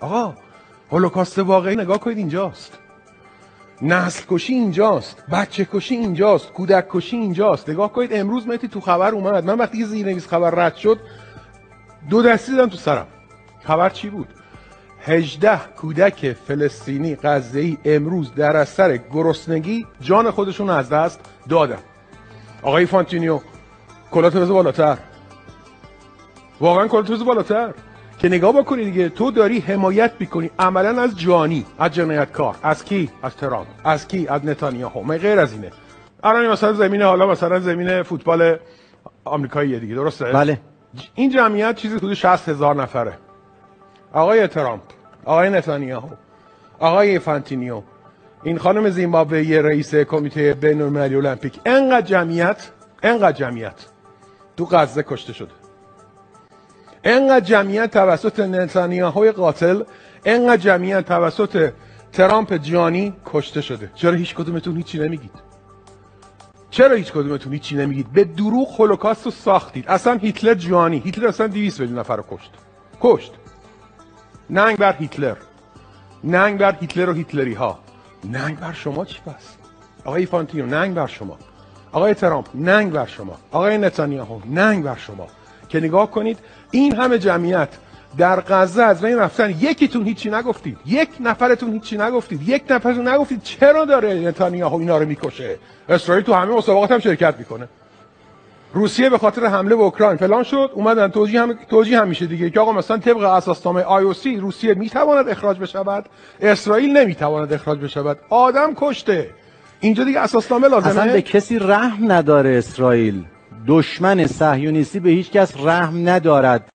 آقا هولوکاست واقعی نگاه کنید اینجاست، نسل کشی اینجاست، بچه کشی اینجاست، کودک کشی اینجاست. نگاه کنید امروز مهدی تو خبر اومد، من وقتی زیرنویس خبر رد شد دو دستی دادم تو سرم. خبر چی بود؟ 18 کودک فلسطینی غزه‌ای امروز در اثر گرسنگی جان خودشون از دست دادن. آقای فانتینیو کلات بزن بالاتر، واقعا کلات بزن بالاتر که نگاه بکنی دیگه. تو داری حمایت میکنی عملا از جانی، از جنایتکار. از کی؟ از ترامپ. از کی؟ از نتانیاهو. من غیر از اینه. الان مثلا زمین، حالا مثلا زمین فوتبال آمریکاییه دیگه، درسته؟ بله. این جمعیت چیزی حدود 60,000 نفره. آقای ترامپ، آقای نتانیاهو، آقای فانتینیو، این خانم زیمبابویی رئیس کمیته بین‌المللی المپیک، انقدر جمعیت تو غزه کشته شده. انقدر جمعیت توسط نتانیاهوی قاتل، انقدر جمعیت توسط ترامپ جانی کشته شده. چرا هیچ کدومتون هیچی نمیگید؟ چرا هیچ کدومتون هیچی نمیگید؟ به دروغ هولوکاست رو ساختید. اصلا هیتلر جانی، هیتلر اصلا 200 میلیون نفر رو کشت. ننگ بر هیتلر، ننگ بر هیتلر و هیتلری ها. ننگ بر شما چی پس؟ آقای فانتینیو ننگ بر شما، آقای ترامپ ننگ بر شما، آقای نتانیاهو ننگ بر شما که نگاه کنید این همه جمعیت در غزه از بین رفتن، یکیتون هیچی نگفتید، یک نفرتون هیچی نگفتید، یک نفرتون نگفتید چرا داره نتانیاهو اینا رو میکشه. اسرائیل تو همه مسابقات هم شرکت میکنه. روسیه به خاطر حمله به اوکراین فلان شد، اومدن توجیه هم میشه دیگه که آقا مثلا طبق اساسنامه IOC روسیه میتواند اخراج بشود، اسرائیل نمیتواند اخراج بشود. آدم کشته. اینجا دیگه اساسنامه لازمه. اصلا به کسی رحم نداره اسرائیل. دشمن صهیونیستی به هیچ کس رحم ندارد.